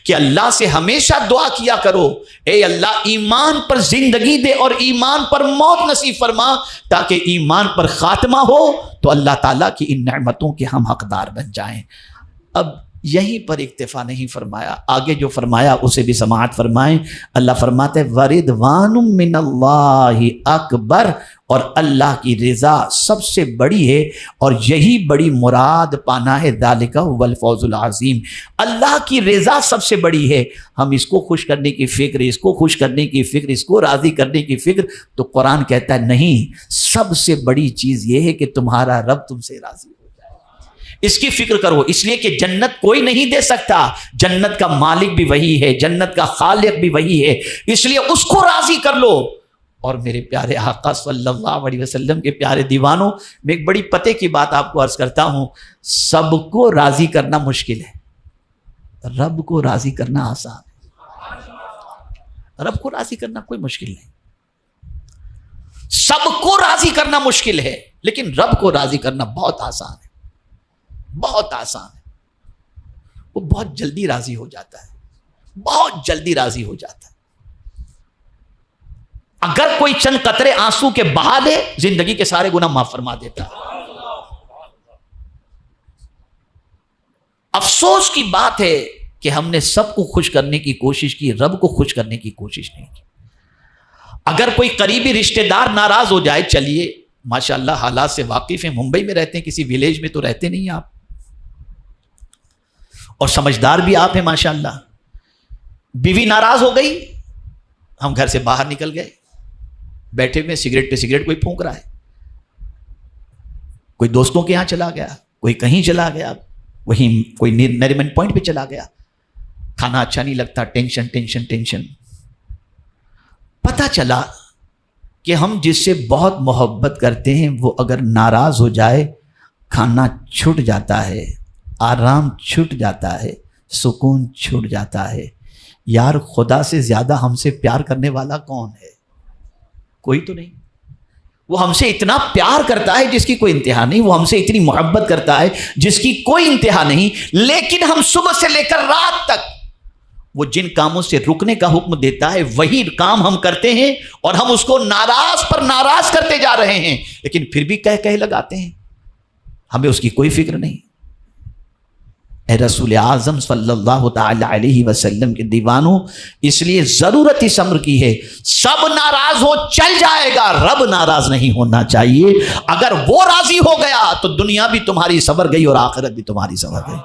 کہ اللہ سے ہمیشہ دعا کیا کرو، اے اللہ ایمان پر زندگی دے اور ایمان پر موت نصیب فرما، تاکہ ایمان پر خاتمہ ہو تو اللہ تعالیٰ کی ان نعمتوں کے ہم حقدار بن جائیں۔ اب یہیں پر اکتفا نہیں فرمایا، آگے جو فرمایا اسے بھی سماعت فرمائیں۔ اللہ فرماتے ہیں وَرِضْوَانٌ مِّنَ اللَّهِ اکبر، اور اللہ کی رضا سب سے بڑی ہے، اور یہی بڑی مراد پانا ہے، ذَلِكَ هُوَ الْفَوْزُ الْعَظِيمُ۔ اللہ کی رضا سب سے بڑی ہے، ہم اس کو خوش کرنے کی فکر، اس کو خوش کرنے کی فکر، اس کو راضی کرنے کی فکر، تو قرآن کہتا ہے نہیں، سب سے بڑی چیز یہ ہے کہ تمہارا رب تم سے راضی ہو، اس کی فکر کرو، اس لیے کہ جنت کوئی نہیں دے سکتا، جنت کا مالک بھی وہی ہے، جنت کا خالق بھی وہی ہے، اس لیے اس کو راضی کر لو۔ اور میرے پیارے آقا صلی اللہ علیہ وسلم کے پیارے دیوانوں، میں ایک بڑی پتے کی بات آپ کو عرض کرتا ہوں، سب کو راضی کرنا مشکل ہے، رب کو راضی کرنا آسان ہے۔ رب کو راضی کرنا کوئی مشکل نہیں، سب کو راضی کرنا مشکل ہے، لیکن رب کو راضی کرنا بہت آسان ہے، بہت آسان ہے، وہ بہت جلدی راضی ہو جاتا ہے، بہت جلدی راضی ہو جاتا ہے۔ اگر کوئی چند قطرے آنسو کے بہا دے، زندگی کے سارے گناہ معاف فرما دیتا ہے۔ افسوس کی بات ہے کہ ہم نے سب کو خوش کرنے کی کوشش کی، رب کو خوش کرنے کی کوشش نہیں کی۔ اگر کوئی قریبی رشتہ دار ناراض ہو جائے، چلیے ماشاءاللہ حالات سے واقف ہیں، ممبئی میں رہتے ہیں، کسی ویلیج میں تو رہتے نہیں آپ، اور سمجھدار بھی آپ ہیں ماشاءاللہ۔ بیوی ناراض ہو گئی، ہم گھر سے باہر نکل گئے، بیٹھے ہوئے سگریٹ پہ سگریٹ کوئی پھونک رہا ہے، کوئی دوستوں کے یہاں چلا گیا، کوئی کہیں چلا گیا، وہیں کوئی نریمن پوائنٹ پہ چلا گیا، کھانا اچھا نہیں لگتا، ٹینشن ٹینشن ٹینشن۔ پتہ چلا کہ ہم جس سے بہت محبت کرتے ہیں وہ اگر ناراض ہو جائے، کھانا چھوٹ جاتا ہے، آرام چھوٹ جاتا ہے، سکون چھوٹ جاتا ہے۔ یار خدا سے زیادہ ہم سے پیار کرنے والا کون ہے؟ کوئی تو نہیں۔ وہ ہم سے اتنا پیار کرتا ہے جس کی کوئی انتہا نہیں، وہ ہم سے اتنی محبت کرتا ہے جس کی کوئی انتہا نہیں، لیکن ہم صبح سے لے کر رات تک وہ جن کاموں سے رکنے کا حکم دیتا ہے وہی کام ہم کرتے ہیں، اور ہم اس کو ناراض پر ناراض کرتے جا رہے ہیں، لیکن پھر بھی کہہ لگاتے ہیں، ہمیں اس کی کوئی فکر نہیں۔ اے رسول اعظم صلی اللہ تعالی علیہ وسلم کے دیوانوں، اس لیے ضرورت اس امر کی ہے، سب ناراض ہو چل جائے گا، رب ناراض نہیں ہونا چاہیے۔ اگر وہ راضی ہو گیا تو دنیا بھی تمہاری سنور گئی اور آخرت بھی تمہاری سنور گئی۔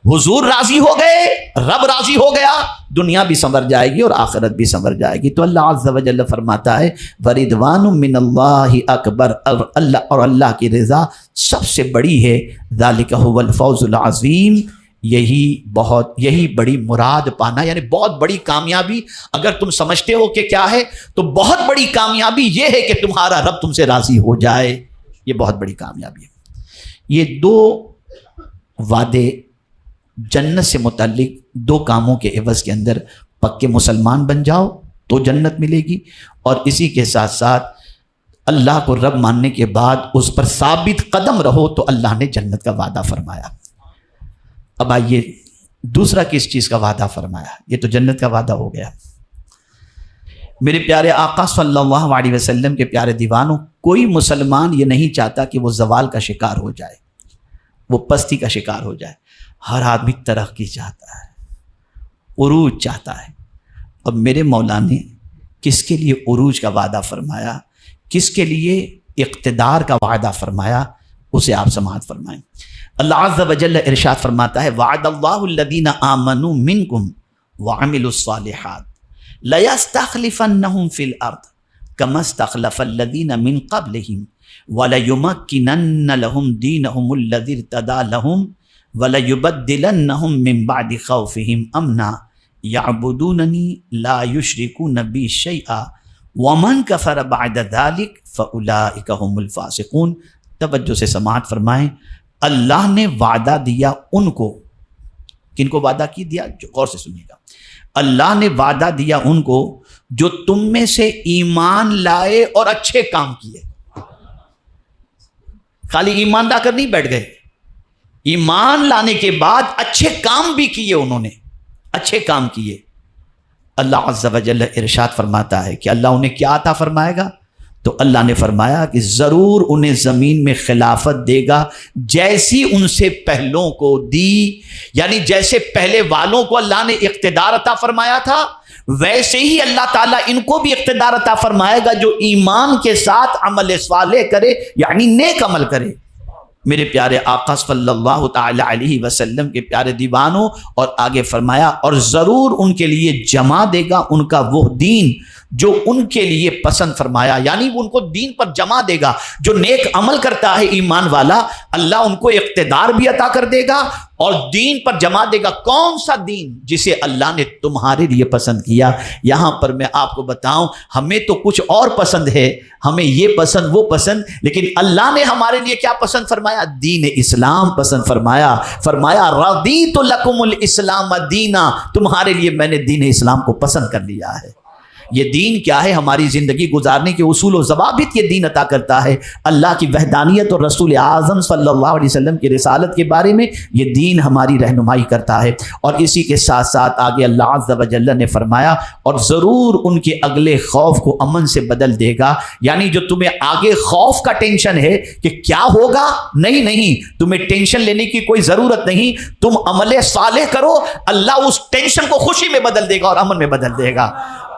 حضور راضی ہو گئے، رب راضی ہو گیا، دنیا بھی سنور جائے گی اور آخرت بھی سنور جائے گی۔ تو اللہ عز و جل فرماتا ہے وَرِضْوَانٌ مِّنَ اللَّهِ اکبر، اور اللہ کی رضا سب سے بڑی ہے، ذَلِكَ هُوَ الْفَوْزُ الْعَظِيمُ، یہی بڑی مراد پانا، یعنی بہت بڑی کامیابی اگر تم سمجھتے ہو کہ کیا ہے، تو بہت بڑی کامیابی یہ ہے کہ تمہارا رب تم سے راضی ہو جائے، یہ بہت بڑی کامیابی ہے۔ یہ دو وعدے جنت سے متعلق، دو کاموں کے عوض کے اندر پکے مسلمان بن جاؤ تو جنت ملے گی، اور اسی کے ساتھ ساتھ اللہ کو رب ماننے کے بعد اس پر ثابت قدم رہو تو اللہ نے جنت کا وعدہ فرمایا۔ اب آئیے دوسرا کس چیز کا وعدہ فرمایا؟ یہ تو جنت کا وعدہ ہو گیا۔ میرے پیارے آقا صلی اللہ علیہ وسلم کے پیارے دیوانوں، کوئی مسلمان یہ نہیں چاہتا کہ وہ زوال کا شکار ہو جائے، وہ پستی کا شکار ہو جائے۔ ہر آدمی ترقی چاہتا ہے، عروج چاہتا ہے۔ اب میرے مولا نے کس کے لیے عروج کا وعدہ فرمایا، کس کے لیے اقتدار کا وعدہ فرمایا، اسے آپ سماعت فرمائیں۔ اللہ عز و جل ارشاد فرماتا ہے وعد اللہ الذین آمنوا منکم وعملوا الصالحات لیستخلفنہم فی الارض کما استخلف الذین من قبلہم ولیمکنن لہم دینہم الذی ارتضی لہم وَلَيُبَدِّلَنَّهُم مِّن بَعْدِ خَوْفِهِمْ أَمْنًا يَعْبُدُونَنِي لَا يُشْرِكُونَ بِي شَيْئًا وَمَنْ كَفَرَ بَعْدَ ذَلِكَ فَأُولَٰئِكَ هُمُ الْفَاسِقُونَ۔ توجہ سے سماعت فرمائیں۔ اللہ نے وعدہ دیا ان کو، کن کو وعدہ کی دیا؟ جو غور سے سنیے گا۔ اللہ نے وعدہ دیا ان کو جو تم میں سے ایمان لائے اور اچھے کام کیے۔ خالی ایمان لا کر نہیں بیٹھ گئے، ایمان لانے کے بعد اچھے کام بھی کیے انہوں نے، اچھے کام کیے، اللہ عز و جل ارشاد فرماتا ہے کہ اللہ انہیں کیا عطا فرمائے گا؟ تو اللہ نے فرمایا کہ ضرور انہیں زمین میں خلافت دے گا جیسی ان سے پہلوں کو دی، یعنی جیسے پہلے والوں کو اللہ نے اقتدار عطا فرمایا تھا ویسے ہی اللہ تعالیٰ ان کو بھی اقتدار عطا فرمائے گا جو ایمان کے ساتھ عمل صالح کرے، یعنی نیک عمل کرے۔ میرے پیارے آقا صلی اللہ تعالی علیہ وسلم کے پیارے دیوانوں، اور آگے فرمایا اور ضرور ان کے لیے جمع دے گا ان کا وہ دین جو ان کے لیے پسند فرمایا، یعنی وہ ان کو دین پر جمع دے گا۔ جو نیک عمل کرتا ہے ایمان والا، اللہ ان کو اقتدار بھی عطا کر دے گا اور دین پر جمع دے گا۔ کون سا دین؟ جسے اللہ نے تمہارے لیے پسند کیا۔ یہاں پر میں آپ کو بتاؤں، ہمیں تو کچھ اور پسند ہے، ہمیں یہ پسند وہ پسند، لیکن اللہ نے ہمارے لیے کیا پسند فرمایا؟ دین اسلام پسند فرمایا۔ فرمایا رضیت لکم الاسلام دینا، تمہارے لیے میں نے دین اسلام کو پسند کر لیا ہے۔ یہ دین کیا ہے؟ ہماری زندگی گزارنے کے اصول و ضوابط یہ دین عطا کرتا ہے۔ اللہ کی وحدانیت اور رسول اعظم صلی اللہ علیہ وسلم کی رسالت کے بارے میں یہ دین ہماری رہنمائی کرتا ہے۔ اور اسی کے ساتھ ساتھ آگے اللہ عز و جل نے فرمایا اور ضرور ان کے اگلے خوف کو امن سے بدل دے گا، یعنی جو تمہیں آگے خوف کا ٹینشن ہے کہ کیا ہوگا، نہیں، تمہیں ٹینشن لینے کی کوئی ضرورت نہیں، تم عمل صالح کرو، اللہ اس ٹینشن کو خوشی میں بدل دے گا اور امن میں بدل دے گا۔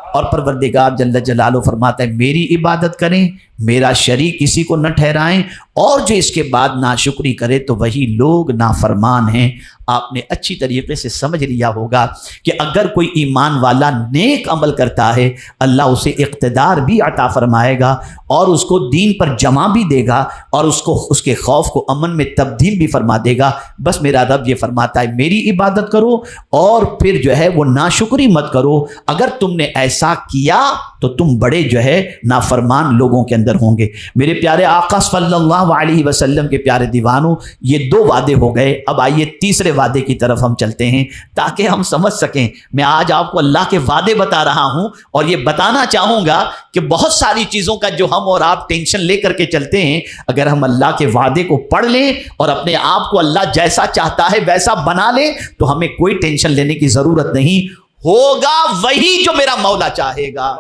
اور پروردگار جل جلالہ فرماتا ہے میری عبادت کریں، میرا شریک کسی کو نہ ٹھہرائیں، اور جو اس کے بعد ناشکری کرے تو وہی لوگ نافرمان ہیں۔ آپ نے اچھی طریقے سے سمجھ لیا ہوگا کہ اگر کوئی ایمان والا نیک عمل کرتا ہے اللہ اسے اقتدار بھی عطا فرمائے گا اور اس کو دین پر جمع بھی دے گا اور اس کے خوف کو امن میں تبدیل بھی فرما دے گا۔ بس میرا رب یہ فرماتا ہے میری عبادت کرو اور پھر جو ہے وہ ناشکری مت کرو۔ اگر تم نے ایسا کیا تو تم بڑے جو ہے نافرمان لوگوں کے اندر ہوں گے۔ میرے پیارے آقا صلی اللہ علیہ وسلم کے پیارے دیوانوں، یہ 2 وعدے ہو گئے، اب آئیے تیسرے وعدے کی طرف ہم چلتے ہیں تاکہ ہم سمجھ سکیں۔ میں آج آپ کو اللہ کے وعدے بتا رہا ہوں اور یہ بتانا چاہوں گا کہ بہت ساری چیزوں کا جو ہم اور آپ ٹینشن لے کر کے چلتے ہیں، اگر ہم اللہ کے وعدے کو پڑھ لیں اور اپنے آپ کو اللہ جیسا چاہتا ہے ویسا بنا لیں تو ہمیں کوئی ٹینشن لینے کی ضرورت نہیں، ہوگا وہی جو میرا مولا چاہے گا۔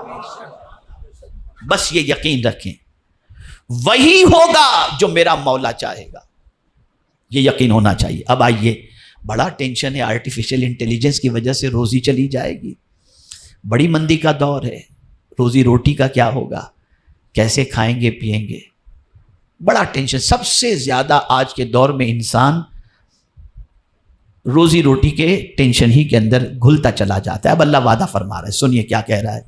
بس یہ یقین رکھیں، وہی ہوگا جو میرا مولا چاہے گا، یہ یقین ہونا چاہیے۔ اب آئیے، بڑا ٹینشن ہے، آرٹیفیشل انٹیلیجنس کی وجہ سے روزی چلی جائے گی، بڑی مندی کا دور ہے، روزی روٹی کا کیا ہوگا، کیسے کھائیں گے پیئیں گے، بڑا ٹینشن۔ سب سے زیادہ آج کے دور میں انسان روزی روٹی کے ٹینشن ہی کے اندر گھلتا چلا جاتا ہے۔ اب اللہ وعدہ فرما رہا ہے، سنیے کیا کہہ رہا ہے۔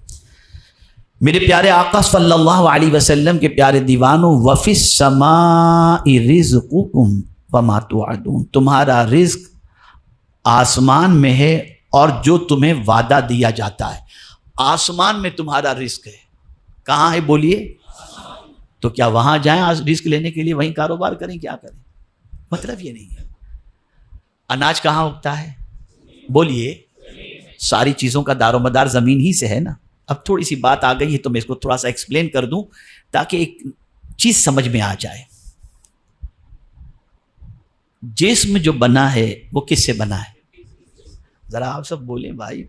میرے پیارے آقا صلی اللہ علیہ وسلم کے پیارے دیوانوں، وَفِي السَّمَاءِ رِزْقُكُمْ وَمَا تُوعَدُونَ، تمہارا رزق آسمان میں ہے اور جو تمہیں وعدہ دیا جاتا ہے۔ آسمان میں تمہارا رزق ہے، کہاں ہے بولیے؟ تو کیا وہاں جائیں رزق لینے کے لیے، وہیں کاروبار کریں، کیا کریں؟ مطلب یہ نہیں ہے۔ اناج کہاں اگتا ہے بولیے؟ ساری چیزوں کا دار و مدار زمین ہی سے ہے نا۔ اب تھوڑی سی بات آ گئی ہے تو میں اس کو تھوڑا سا ایکسپلین کر دوں تاکہ ایک چیز سمجھ میں آ جائے۔ جسم جو بنا ہے وہ کس سے بنا ہے؟ ذرا آپ سب بولیں بھائی،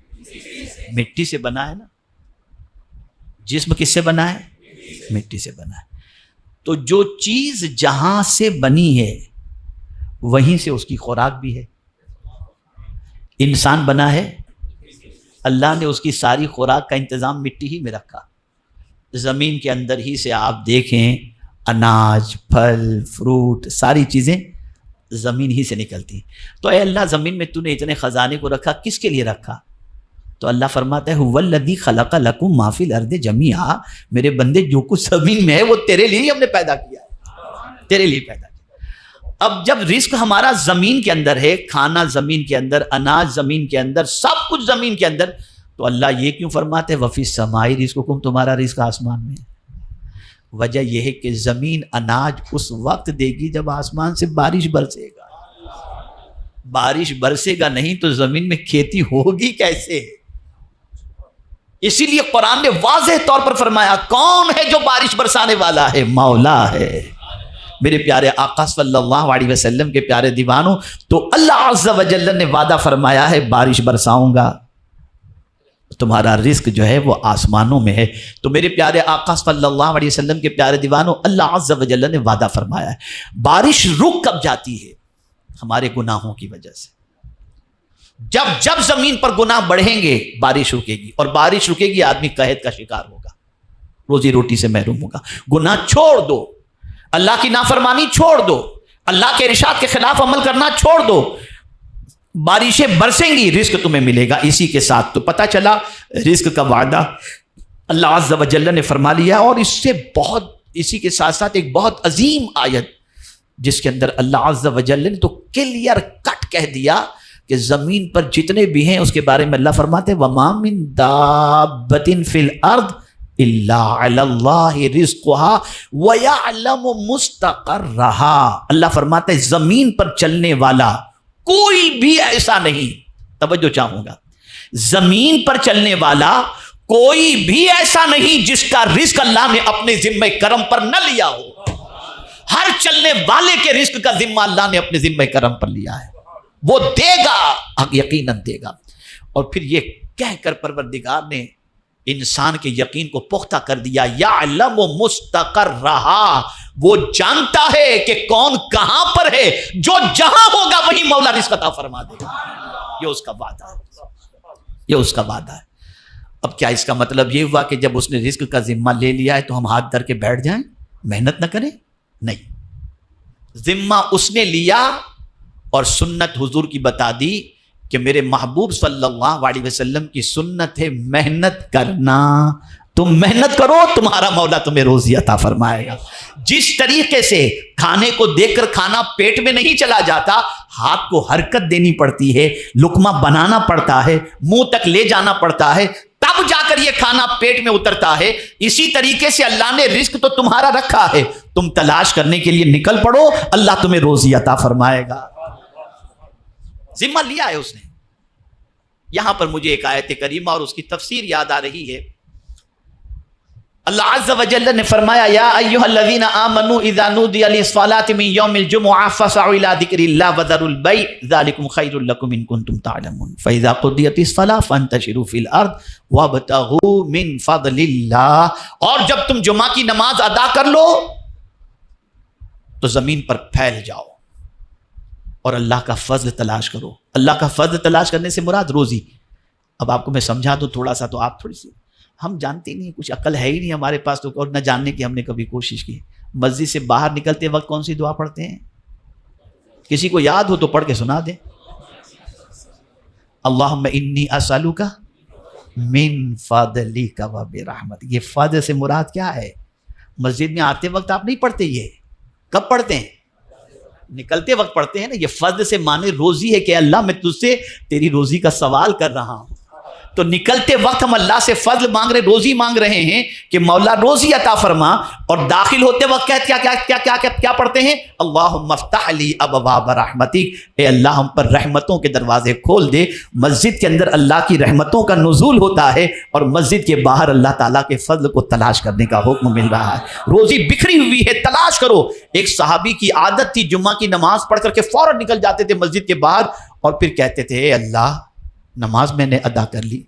مٹی سے بنا ہے نا۔ جسم کس سے بنا ہے؟ مٹی سے بنا ہے۔ تو جو چیز جہاں سے بنی ہے وہیں سے اس کی خوراک بھی ہے۔ انسان بنا ہے، اللہ نے اس کی ساری خوراک کا انتظام مٹی ہی میں رکھا۔ زمین کے اندر ہی سے آپ دیکھیں اناج، پھل، فروٹ، ساری چیزیں زمین ہی سے نکلتی ہیں۔ تو اے اللہ، زمین میں تو نے اتنے خزانے کو رکھا، کس کے لیے رکھا؟ تو اللہ فرماتا ہے هو الذی خلق لکم ما فی الارض جمیعا، میرے بندے جو کچھ زمین میں ہے وہ تیرے لیے ہی ہم نے پیدا کیا ہے، تیرے لیے پیدا کیا۔ اب جب رزق ہمارا زمین کے اندر ہے، کھانا زمین کے اندر، اناج زمین کے اندر، سب کچھ زمین کے اندر، تو اللہ یہ کیوں فرماتے ہیں وفی السماء رزقکم، تمہارا رزق آسمان میں ہے؟ وجہ یہ ہے کہ زمین اناج اس وقت دے گی جب آسمان سے بارش برسے گا۔ بارش برسے گا نہیں تو زمین میں کھیتی ہوگی کیسے؟ اسی لیے قرآن نے واضح طور پر فرمایا کون ہے جو بارش برسانے والا ہے؟ مولا ہے۔ میرے پیارے آقا صلی اللہ علیہ وسلم کے پیارے دیوانوں، تو اللہ عز و جل نے وعدہ فرمایا ہے بارش برساؤں گا، تمہارا رزق جو ہے وہ آسمانوں میں ہے۔ تو میرے پیارے آقا صلی اللہ علیہ وسلم کے پیارے دیوانوں، اللہ عز و جل نے وعدہ فرمایا ہے۔ بارش رک کب جاتی ہے؟ ہمارے گناہوں کی وجہ سے۔ جب زمین پر گناہ بڑھیں گے بارش رکے گی، اور بارش رکے گی آدمی قحط کا شکار ہوگا، روزی روٹی سے محروم ہوگا۔ گناہ چھوڑ دو، اللہ کی نافرمانی چھوڑ دو، اللہ کے ارشاد کے خلاف عمل کرنا چھوڑ دو، بارشیں برسیں گی، رزق تمہیں ملے گا اسی کے ساتھ۔ تو پتہ چلا رزق کا وعدہ اللہ عز و جل نے فرما لیا، اور اس سے اسی کے ساتھ ساتھ ایک بہت عظیم آیت جس کے اندر اللہ عز و جل نے تو کلیئر کٹ کہہ دیا کہ زمین پر جتنے بھی ہیں اس کے بارے میں اللہ فرماتے ہیں وَمَا مِن دَابَّةٍ فِي الْأَرْضِ إِلَّا عَلَى اللَّهِ رِزْقُهَا وَيَعْلَمُ مُسْتَقَرَّهَا۔ اللہ فرماتے ہیں زمین پر چلنے والا کوئی بھی ایسا نہیں، توجہ چاہوں گا، زمین پر چلنے والا کوئی بھی ایسا نہیں جس کا رزق اللہ نے اپنے ذمہ کرم پر نہ لیا ہو۔ ہر چلنے والے کے رزق کا ذمہ اللہ نے اپنے ذمہ کرم پر لیا ہے، وہ دے گا، یقیناً دے گا۔ اور پھر یہ کہہ کر پروردگار نے انسان کے یقین کو پختہ کر دیا، یعلم مستقرہا، وہ جانتا ہے کہ کون کہاں پر ہے، جو جہاں ہوگا وہی مولا رزق عطا فرما دے گا۔ یہ اس کا وعدہ ہے، یہ اس کا وعدہ ہے۔ اب کیا اس کا مطلب یہ ہوا کہ جب اس نے رزق کا ذمہ لے لیا ہے تو ہم ہاتھ دھر کے بیٹھ جائیں، محنت نہ کریں؟ نہیں، ذمہ اس نے لیا، اور سنت حضور کی بتا دی کہ میرے محبوب صلی اللہ علیہ وسلم کی سنت ہے محنت کرنا۔ تم محنت کرو، تمہارا مولا تمہیں روزی عطا فرمائے گا۔ جس طریقے سے کھانے کو دیکھ کر کھانا پیٹ میں نہیں چلا جاتا، ہاتھ کو حرکت دینی پڑتی ہے، لقمہ بنانا پڑتا ہے، منہ تک لے جانا پڑتا ہے، تب جا کر یہ کھانا پیٹ میں اترتا ہے۔ اسی طریقے سے اللہ نے رزق تو تمہارا رکھا ہے، تم تلاش کرنے کے لیے نکل پڑو، اللہ تمہیں روزی عطا فرمائے گا۔ ذمہ لیا ہے اس نے۔ یہاں پر مجھے ایک آیت کریمہ اور اس کی تفسیر یاد آ رہی ہے۔ اللہ عز و جل نے فرمایا یا ایھا الذین آمنوا اذا نودی للصلاۃ من یوم الجمعہ فاسعوا الی ذکر اللہ وذروا البیع ذلکم خیر لکم ان کنتم تعلمون فاذا قضیت الصلاۃ فانتشروا فی الارض وابتغوا من فضل اللہ۔ اور جب تم جمعہ کی نماز ادا کر لو تو زمین پر پھیل جاؤ اور اللہ کا فضل تلاش کرو۔ اللہ کا فضل تلاش کرنے سے مراد روزی۔ اب آپ کو میں سمجھا دوں تھوڑا سا، تو آپ تھوڑی سی، ہم جانتے نہیں، کچھ عقل ہے ہی نہیں ہمارے پاس، تو اور نہ جاننے کی ہم نے کبھی کوشش کی۔ مسجد سے باہر نکلتے وقت کون سی دعا پڑھتے ہیں؟ کسی کو یاد ہو تو پڑھ کے سنا دیں۔ اللہم انی اسألک من فضلک و برحمتک۔ یہ فضل سے مراد کیا ہے؟ مسجد میں آتے وقت آپ نہیں پڑھتے، یہ کب پڑھتے ہیں؟ نکلتے وقت پڑھتے ہیں نا۔ یہ فضل سے معنی روزی ہے کہ اللہ میں تجھ سے تیری روزی کا سوال کر رہا ہوں، تو نکلتے وقت ہم اللہ سے فضل مانگ رہے، روزی مانگ رہے ہیں کہ مولا روزی عطا فرما، اور داخل ہوتے وقت کیا پڑھتے ہیں؟ اللہم افتح لی ابواب رحمتک، اے اللہ ہم پر رحمتوں کے دروازے کھول دے۔ مسجد کے اندر اللہ کی رحمتوں کا نزول ہوتا ہے، اور مسجد کے باہر اللہ تعالیٰ کے فضل کو تلاش کرنے کا حکم مل رہا ہے۔ روزی بکھری ہوئی ہے، تلاش کرو۔ ایک صحابی کی عادت تھی جمعہ کی نماز پڑھ کر کے فوراً نکل جاتے تھے مسجد کے باہر، اور پھر کہتے تھے اے اللہ نماز میں نے ادا کر لی،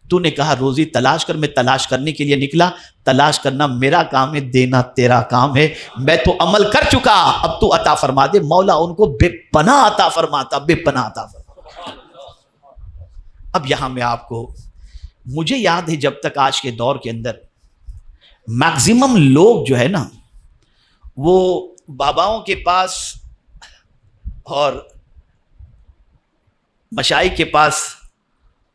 تو نے کہا روزی تلاش کر، میں تلاش کرنے کے لیے نکلا، تلاش کرنا میرا کام ہے، دینا تیرا کام ہے، میں تو عمل کر چکا، اب تو عطا فرما دے۔ مولا ان کو بے پناہ عطا فرماتا، بے پناہ عطا فرماتا۔ اب یہاں میں آپ کو، مجھے یاد ہے جب تک آج کے دور کے اندر میکزیمم لوگ جو ہے نا وہ باباؤں کے پاس اور مشائخ کے پاس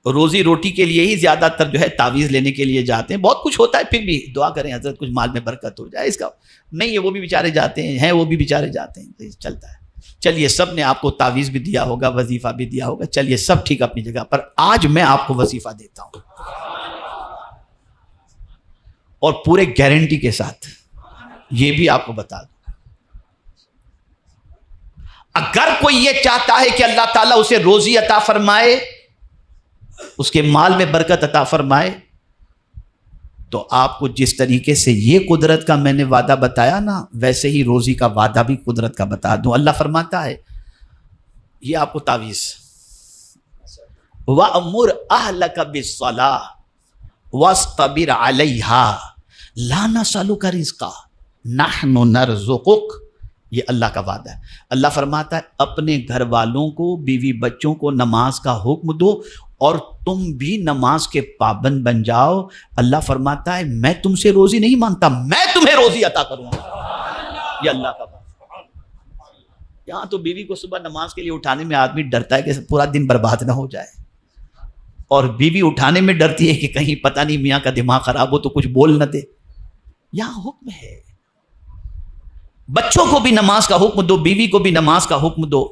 روزی روٹی کے لیے ہی زیادہ تر جو ہے تعویذ لینے کے لیے جاتے ہیں۔ بہت کچھ ہوتا ہے، پھر بھی دعا کریں حضرت کچھ مال میں برکت ہو جائے، اس کا نہیں ہے، وہ بھی بیچارے جاتے ہیں وہ بھی بیچارے جاتے ہیں، چلتا ہے۔ چلیے سب نے آپ کو تعویذ بھی دیا ہوگا، وظیفہ بھی دیا ہوگا، چلیے سب ٹھیک اپنی جگہ پر۔ آج میں آپ کو وظیفہ دیتا ہوں، اور پورے گارنٹی کے ساتھ یہ بھی آپ کو بتا دوں، اگر کوئی یہ چاہتا ہے کہ اللہ تعالیٰ اسے روزی عطا فرمائے، اس کے مال میں برکت عطا فرمائے، تو آپ کو جس طریقے سے یہ قدرت کا میں نے وعدہ بتایا نا، ویسے ہی روزی کا وعدہ بھی قدرت کا بتا دوں۔ اللہ فرماتا ہے، یہ آپ کو تعویذ، وَأَمُرْ أَهْلَكَ بِالصَّلَاةِ وَاصْطَبِرْ عَلَيْهَا لَا نَسْأَلُكَ رِزْقًا نَحْنُ نَرْزُقُكَ، یہ اللہ کا وعدہ ہے۔ اللہ فرماتا ہے اپنے گھر والوں کو، بیوی بچوں کو نماز کا حکم دو اور تم بھی نماز کے پابند بن جاؤ۔ اللہ فرماتا ہے میں تم سے روزی نہیں مانگتا، میں تمہیں روزی عطا کروں گا۔ یہ اللہ کا وعدہ۔ یہاں تو بیوی کو صبح نماز کے لیے اٹھانے میں آدمی ڈرتا ہے کہ پورا دن برباد نہ ہو جائے، اور بیوی اٹھانے میں ڈرتی ہے کہ کہیں پتہ نہیں میاں کا دماغ خراب ہو تو کچھ بول نہ دے۔ یہاں حکم ہے، بچوں کو بھی نماز کا حکم دو، بیوی کو بھی نماز کا حکم دو۔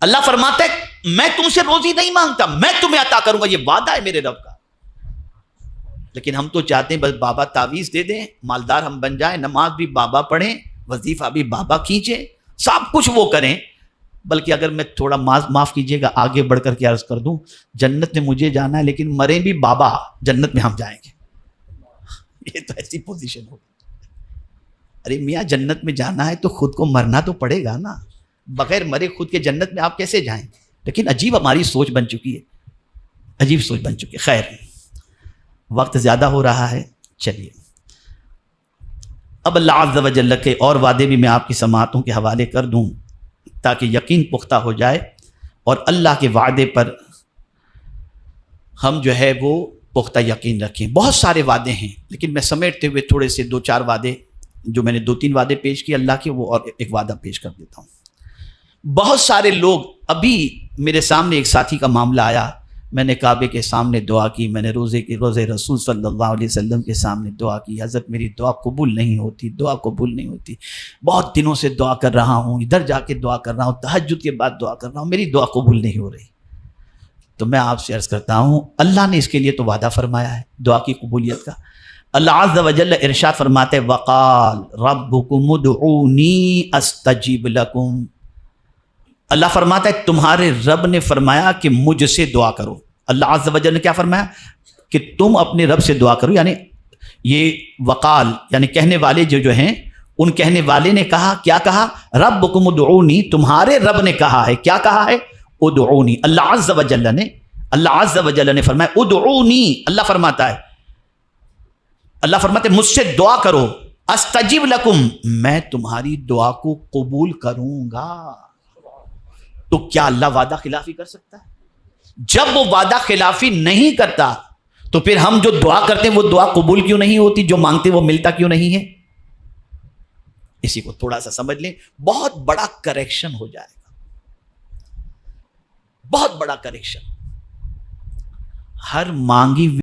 اللہ فرماتا ہے میں تم سے روزی نہیں مانگتا، میں تمہیں عطا کروں گا، یہ وعدہ ہے میرے رب کا۔ لیکن ہم تو چاہتے ہیں بس بابا تعویذ دے دیں، مالدار ہم بن جائیں، نماز بھی بابا پڑھیں، وظیفہ بھی بابا کھینچیں، سب کچھ وہ کریں۔ بلکہ اگر میں تھوڑا معاف کیجئے گا آگے بڑھ کر کے عرض کر دوں، جنت میں مجھے جانا ہے لیکن مریں بھی بابا، جنت میں ہم جائیں گے۔ یہ تو ایسی پوزیشن ہوگی۔ ارے میاں جنت میں جانا ہے تو خود کو مرنا تو پڑے گا نا، بغیر مرے خود کے جنت میں آپ کیسے جائیں؟ لیکن عجیب ہماری سوچ بن چکی ہے، عجیب سوچ بن چکی ہے۔ خیر، وقت زیادہ ہو رہا ہے، چلیے اب اللہ عز و جل کے اور وعدے بھی میں آپ کی سماعتوں کے حوالے کر دوں تاکہ یقین پختہ ہو جائے، اور اللہ کے وعدے پر ہم جو ہے وہ پختہ یقین رکھیں۔ بہت سارے وعدے ہیں لیکن میں سمیٹتے ہوئے تھوڑے سے 2-4 وعدے، جو میں نے 2-3 وعدے پیش کیے اللہ کے، وہ اور ایک وعدہ پیش کر دیتا ہوں۔ بہت سارے لوگ، ابھی میرے سامنے ایک ساتھی کا معاملہ آیا، میں نے کعبے کے سامنے دعا کی، میں نے روزے رسول صلی اللہ علیہ وسلم کے سامنے دعا کی، حضرت میری دعا قبول نہیں ہوتی، دعا قبول نہیں ہوتی، بہت دنوں سے دعا کر رہا ہوں، ادھر جا کے دعا کر رہا ہوں، تہجد کے بعد دعا کر رہا ہوں، میری دعا قبول نہیں ہو رہی۔ تو میں آپ سے عرض کرتا ہوں اللہ نے اس کے لیے تو وعدہ فرمایا ہے دعا کی قبولیت کا۔ اللہ عز و جل ارشاد فرماتے ہیں وقال ربکم ادعونی استجیب لکم، اللہ فرماتا ہے تمہارے رب نے فرمایا کہ مجھ سے دعا کرو۔ اللہ عز و جل نے کیا فرمایا؟ کہ تم اپنے رب سے دعا کرو، یعنی یہ وقال یعنی کہنے والے جو ہیں، ان کہنے والے نے کہا، کیا کہا؟ ربکم ادعونی، تمہارے رب نے کہا ہے، کیا کہا ہے؟ ادعونی۔ اللہ عز و جل نے فرمایا ادعونی، اللہ فرماتا ہے مجھ سے دعا کرو، استجیب لکم، میں تمہاری دعا کو قبول کروں گا۔ تو کیا اللہ وعدہ خلافی کر سکتا ہے؟ جب وہ وعدہ خلافی نہیں کرتا تو پھر ہم جو دعا کرتے ہیں وہ دعا قبول کیوں نہیں ہوتی؟ جو مانگتے وہ ملتا کیوں نہیں ہے؟ اسی کو تھوڑا سا سمجھ لیں، بہت بڑا کریکشن ہو جائے گا، بہت بڑا کریکشن۔ ہر مانگی